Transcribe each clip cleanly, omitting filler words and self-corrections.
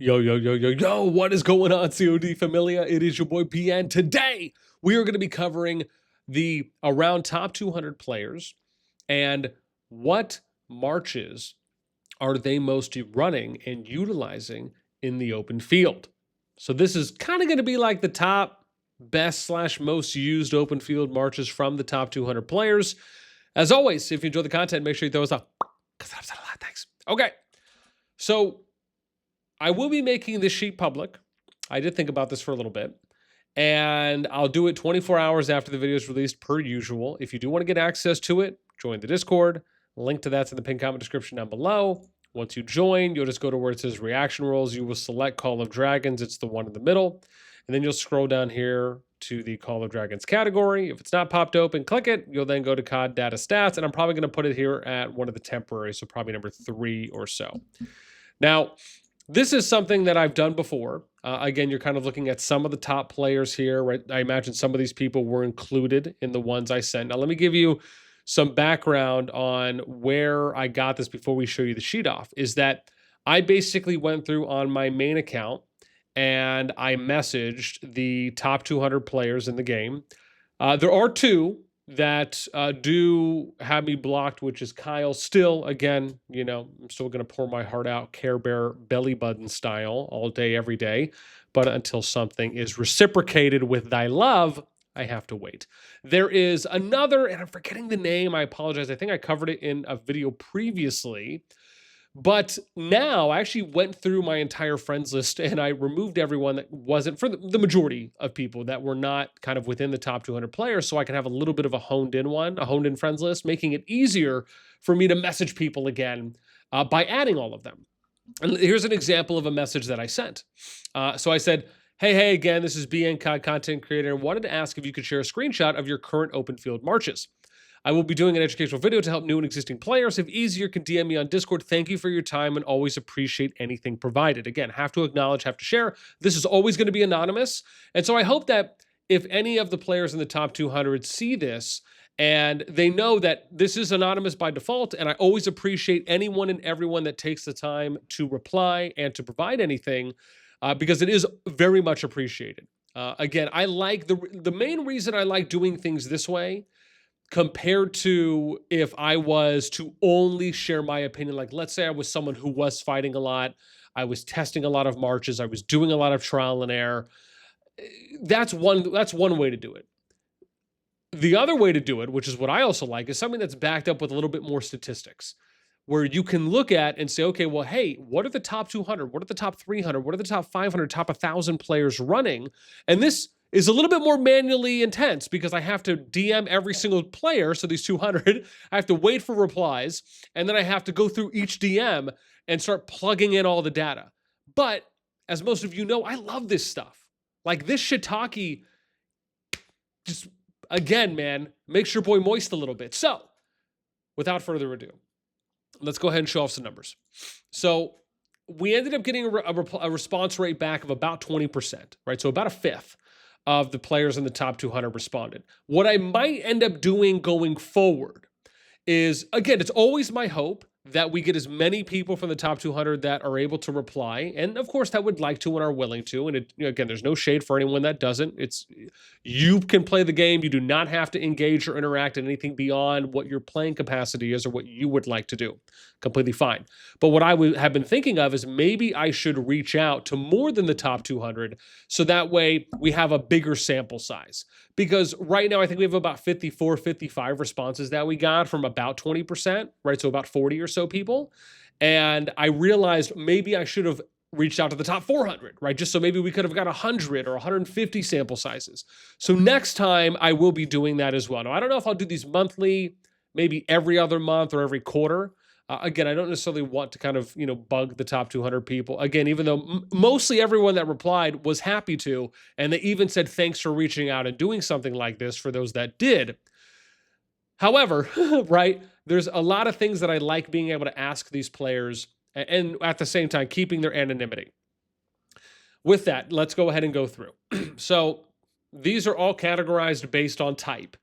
Yo, what is going on, COD Familia? It is your boy PN. Today, we are going to be covering the around top 200 players and what marches are they most running and utilizing in the open field. So this is kind of going to be like the top best / most used open field marches from the top 200 players. As always, if you enjoy the content, make sure you throw us up. Because that helps out a lot. Thanks. Okay. So I will be making this sheet public. I did think about this for a little bit, and I'll do it 24 hours after the video is released per usual. If you do want to get access to it, join the Discord. Link to that's in the pinned comment description down below. Once you join, you'll just go to where it says reaction roles. You will select CallofDragons. It's the one in the middle. And then you'll scroll down here to the CallofDragons category. If it's not popped open, click it. You'll then go to COD data stats, and I'm probably going to put it here at one of the temporaries, so probably number 3 or so. Now, this is something that I've done before. Again, you're kind of looking at some of the top players here, right? I imagine some of these people were included in the ones I sent. Now, let me give you some background on where I got this before we show you the sheet off, is that I basically went through on my main account and I messaged the top 200 players in the game. There are 2 that do have me blocked, which is Kyle. Still, again, you know, I'm still going to pour my heart out Care Bear belly button style all day, every day. But until something is reciprocated with thy love, I have to wait. There is another, and I'm forgetting the name. I apologize. I think I covered it in a video previously. But now I actually went through my entire friends list and I removed everyone that wasn't, for the majority of people that were not kind of within the top 200 players, so I can have a little bit of a honed in friends list, making it easier for me to message people again by adding all of them. And here's an example of a message that I sent. So I said, hey, again, this is BN content creator, and wanted to ask if you could share a screenshot of your current open field marches. I will be doing an educational video to help new and existing players. If easier, can DM me on Discord. Thank you for your time and always appreciate anything provided. Again, have to acknowledge, have to share. This is always going to be anonymous. And so I hope that if any of the players in the top 200 see this and they know that this is anonymous by default, and I always appreciate anyone and everyone that takes the time to reply and to provide anything because it is very much appreciated. Again, I like the main reason I like doing things this way compared to if I was to only share my opinion. Like, let's say I was someone who was fighting a lot, I was testing a lot of marches, I was doing a lot of trial and error. That's one way to do it. The other way to do it, which is what I also like, is something that's backed up with a little bit more statistics, where you can look at and say, okay, well, hey, what are the top 200? What are the top 300? What are the top 500, top 1,000 players running? And this is a little bit more manually intense because I have to DM every single player. So these 200, I have to wait for replies. And then I have to go through each DM and start plugging in all the data. But as most of you know, I love this stuff. Like this shiitake, just again, man, makes your boy moist a little bit. So without further ado, let's go ahead and show off some numbers. So we ended up getting a response rate back of about 20%, right? So about a fifth of the players in the top 200 responded. What I might end up doing going forward is, again, it's always my hope that we get as many people from the top 200 that are able to reply, and of course that would like to and are willing to. And it, again, there's no shade for anyone that doesn't. It's, you can play the game. You do not have to engage or interact in anything beyond what your playing capacity is or what you would like to do. Completely fine. But what I would have been thinking of is maybe I should reach out to more than the top 200 so that way we have a bigger sample size. Because right now I think we have about 54, 55 responses that we got from about 20%, right? So about 40 or so people. And I realized maybe I should have reached out to the top 400, right? Just so maybe we could have got 100 or 150 sample sizes. So next time I will be doing that as well. Now, I don't know if I'll do these monthly, maybe every other month or every quarter. Again, I don't necessarily want to kind of, bug the top 200 people. Again, even though mostly everyone that replied was happy to, and they even said thanks for reaching out and doing something like this for those that did. However, right, there's a lot of things that I like being able to ask these players and at the same time keeping their anonymity. With that, let's go ahead and go through. So these are all categorized based on type.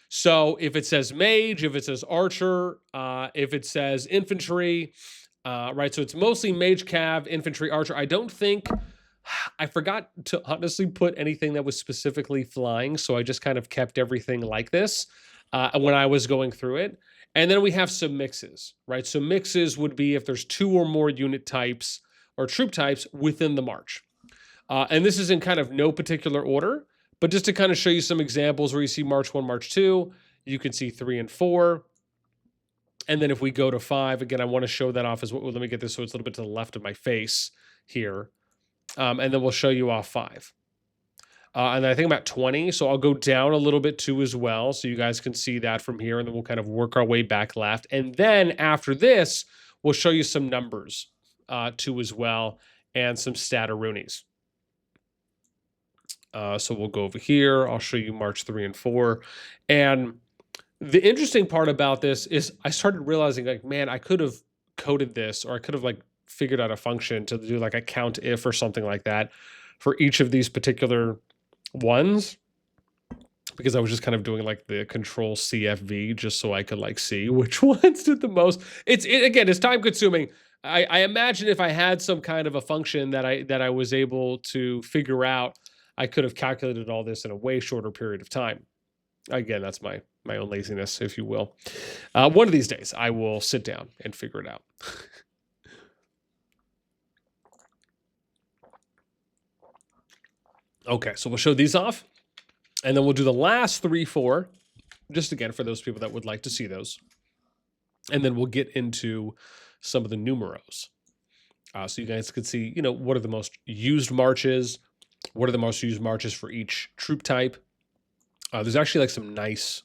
So if it says mage, if it says archer, if it says infantry, right? So it's mostly mage, cav, infantry, archer. I don't think, I forgot to honestly put anything that was specifically flying, so I just kind of kept everything like this when I was going through it. And then we have some mixes, right? So mixes would be if there's 2 or more unit types or troop types within the march. And this is in kind of no particular order, but just to kind of show you some examples where you see March 1, March 2, you can see 3 and 4. And then if we go to 5, again, I want to show that off as well. Let me get this so it's a little bit to the left of my face here. And then we'll show you off 5. And then I think I'm at 20, so I'll go down a little bit too as well, so you guys can see that from here, and then we'll kind of work our way back left. And then after this, we'll show you some numbers too as well, and some stataroonies. So we'll go over here. I'll show you March 3 and 4. And the interesting part about this is I started realizing, like, man, I could have coded this, or I could have like figured out a function to do like a count if or something like that for each of these particular ones, because I was just kind of doing like the control CFV just so I could like see which ones did the most. Again, it's time consuming. I imagine if I had some kind of a function that I was able to figure out, I could have calculated all this in a way shorter period of time. Again, that's my own laziness, if you will. One of these days, I will sit down and figure it out. Okay, so we'll show these off, and then we'll do the last 3, 4, just again for those people that would like to see those. And then we'll get into some of the numeros. So you guys could see, you know, what are the most used marches, what are the most used marches for each troop type. There's actually like some nice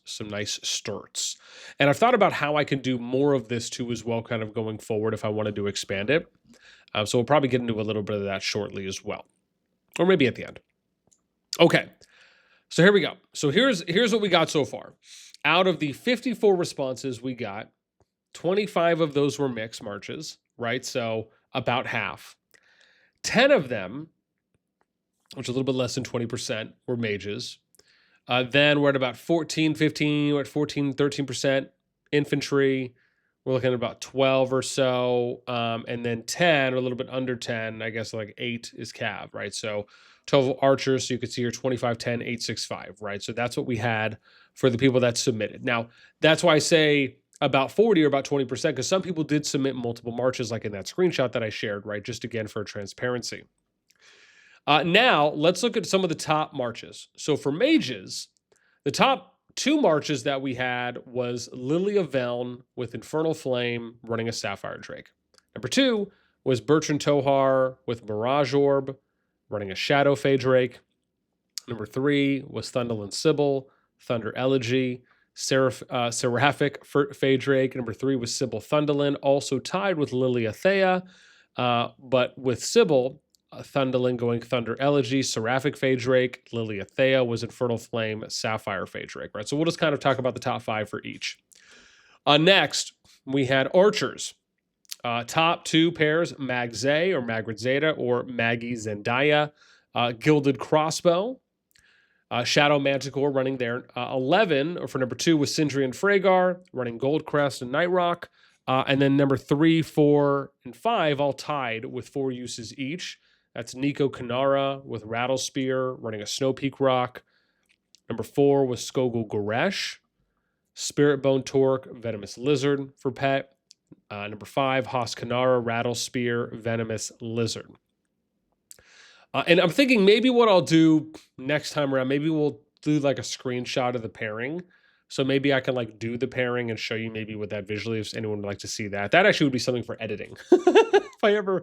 starts. And I've thought about how I can do more of this too as well, kind of going forward if I wanted to expand it. So we'll probably get into a little bit of that shortly as well, or maybe at the end. Okay, so here we go. So here's what we got so far. Out of the 54 responses we got, 25 of those were mixed marches, right? So about half. 10 of them, which is a little bit less than 20%, were mages. Then we're at about 14, 15, we're at 14, 13% infantry. We're looking at about 12 or so. And then 10, or a little bit under 10, I guess like 8 is cav, right? So 12 archers, so you can see here 25, 10, 8, 6, 5, right? So that's what we had for the people that submitted. Now, that's why I say about 40 or about 20%, because some people did submit multiple marches, like in that screenshot that I shared, right? Just again for transparency. Now, let's look at some of the top marches. So for mages, the top 2 marches that we had was Lily of Veln with Infernal Flame running a Sapphire Drake. Number 2 was Bertrand Tohar with Mirage Orb running a Shadow Fey Drake. Number 3 was Thunderland Sybil, Thunder Elegy, Seraphic Fey Drake. Number 3 was Sybil Thunderland, also tied with Lily Athea, but with Sybil, Thunderland going Thunder Elegy, Seraphic Fey Drake, Lily Athea was Infernal Flame, Sapphire Fey Drake, right? So we'll just kind of talk about the top 5 for each. Next, we had archers. Top 2 pairs, Magzay or Magritte Zeta or Maggie Zendaya, Gilded Crossbow, Shadow Manticore running there. 11, or for number 2, was Sindri and Frhagar running Goldcrest and Nightrock. And then number 3, 4, and 5 all tied with 4 uses each. That's Nico Kanara with Rattlespear running a Snowpeak Rock. Number 4 was Skogul Goresh, Spiritbone Torque, Venomous Lizard for pet. Number 5, Haas Kanara, Rattlespear, Venomous Lizard. And I'm thinking maybe what I'll do next time around, maybe we'll do like a screenshot of the pairing. So maybe I can like do the pairing and show you maybe what that visually, if anyone would like to see that. That actually would be something for editing. if I ever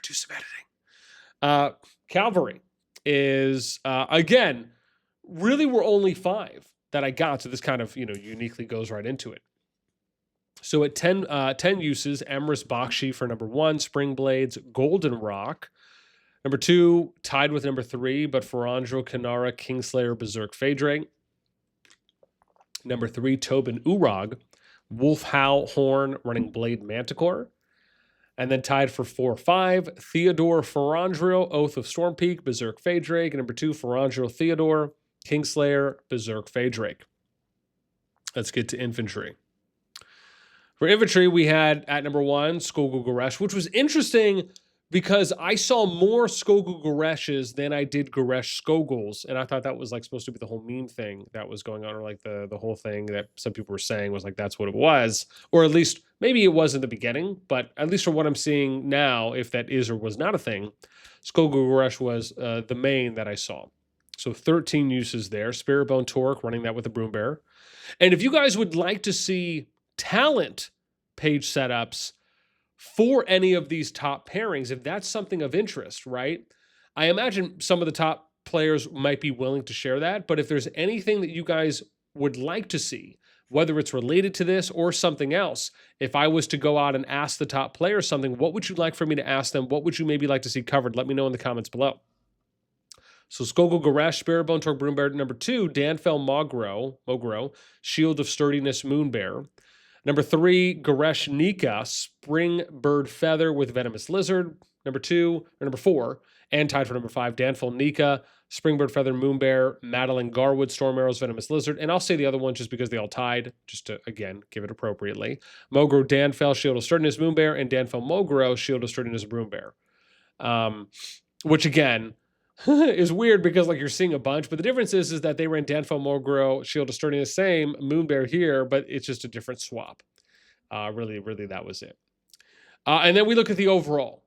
do some editing. Cavalry is, again, really were only 5 that I got. So this kind of, uniquely goes right into it. So at 10 uses, Emrys Bakshi for number 1, Spring Blades, Golden Rock. Number 2, tied with number 3, but Ferandro, Kanara, Kingslayer, Berserk Phaedrake. Number 3, Tobin Urag, Wolf Howl Horn running Blade Manticore. And then tied for 4, 5, Theodore Ferandrio, Oath of Stormpeak, Berserk Phaedrake. And number 2, Ferandrio Theodore, Kingslayer, Berserk Phaedrake. Let's get to infantry. For infantry, we had at number 1, Skogul Goresh, which was interesting because I saw more Skogul Goreshes than I did Goresh Skoguls, and I thought that was like supposed to be the whole meme thing that was going on, or like the whole thing that some people were saying was like that's what it was, or at least maybe it was in the beginning, but at least from what I'm seeing now, if that is or was not a thing, Skogul Goresh was the main that I saw. So 13 uses there. Spiritbone Torque running that with the Broom Bear. And if you guys would like to see talent page setups for any of these top pairings, if that's something of interest, right? I imagine some of the top players might be willing to share that, but if there's anything that you guys would like to see, whether it's related to this or something else, if I was to go out and ask the top players something, what would you like for me to ask them? What would you maybe like to see covered? Let me know in the comments below. So Skogul Goresh, Spiritbone Torque Broom Bear. Number 2, Danfell Mogro, Shield of Sturdiness Moon Bear. Number 3, Goresh Nika, Spring Bird Feather with Venomous Lizard. Number 4, and tied for number 5, Danfell Nika, Springbird Feather Moon Bear, Madeline Garwood, Storm Arrows, Venomous Lizard. And I'll say the other one just because they all tied, just to, again, give it appropriately. Mogro Danfell, Shield of Sturdiness Moon Bear, and Danfell Mogro, Shield of Sturdiness Broom Bear. Which, again, is weird because like you're seeing a bunch, but the difference is that they ran Danfell Mogro, Shield of Sturdiness, same Moon Bear here, but it's just a different swap. Really, that was it. And then we look at the overall.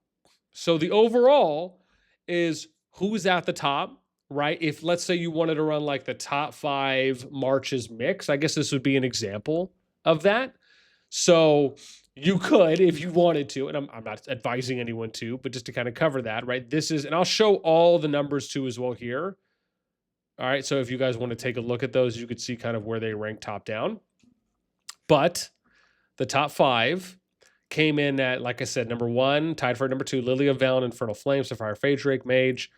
So the overall is who's at the top, right? If let's say you wanted to run like the top 5 marches mix, I guess this would be an example of that. So you could, if you wanted to, and I'm not advising anyone to, but just to kind of cover that, right? This is, and I'll show all the numbers too as well here. All right, so if you guys want to take a look at those, you could see kind of where they rank top down. But the top 5 came in at, like I said, number 1, tied for number 2, Lily of Valen, Infernal Flame, Sapphire Phage Drake, Mage.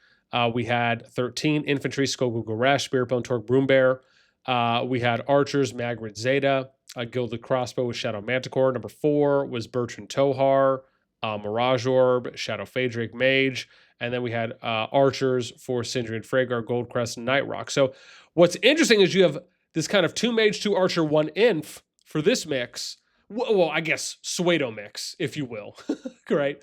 We had 13 Infantry, Skogul Goresh, Spiritbone Torque Broom Bear. We had Archers, Magrid Zeta, Gilded Crossbow with Shadow Manticore. Number 4 was Bertrand Tohar, Mirage Orb, Shadow Phage Drake, Mage. And then we had Archers for Sindri and Freygar, Goldcrest, and Nightrock. So what's interesting is you have this kind of 2 Mage, 2 Archer, 1 Inf for this mix. Well, I guess Suedo mix, if you will, right?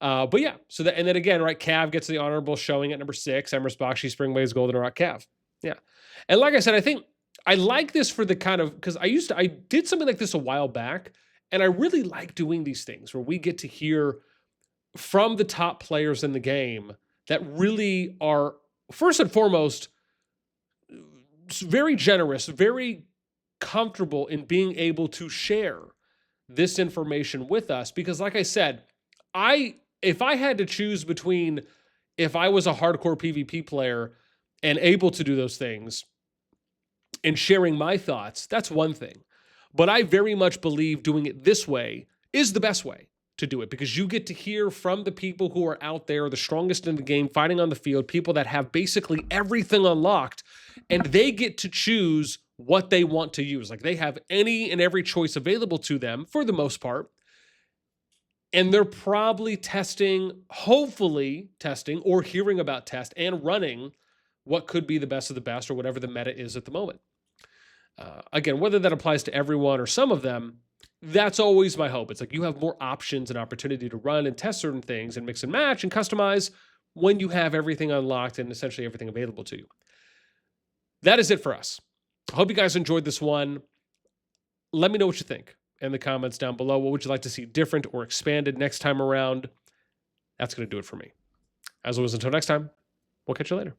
But yeah, so that, and then again, right, Cav gets the honorable showing at number 6, Emrys Bakshi, Springwaves, Goldenrod, Cav. Yeah. And like I said, I think I like this for the kind of, because I did something like this a while back, and I really like doing these things where we get to hear from the top players in the game that really are, first and foremost, very generous, very comfortable in being able to share this information with us. Because like I said, if I had to choose between if I was a hardcore PvP player and able to do those things and sharing my thoughts, that's one thing. But I very much believe doing it this way is the best way to do it, because you get to hear from the people who are out there, the strongest in the game, fighting on the field, people that have basically everything unlocked, and they get to choose what they want to use. Like they have any and every choice available to them for the most part. And they're probably testing, hopefully testing or hearing about test and running what could be the best of the best or whatever the meta is at the moment. Again, whether that applies to everyone or some of them, that's always my hope. It's like you have more options and opportunity to run and test certain things and mix and match and customize when you have everything unlocked and essentially everything available to you. That is it for us. I hope you guys enjoyed this one. Let me know what you think in the comments down below. What would you like to see different or expanded next time around? That's going to do it for me. As always, until next time, we'll catch you later.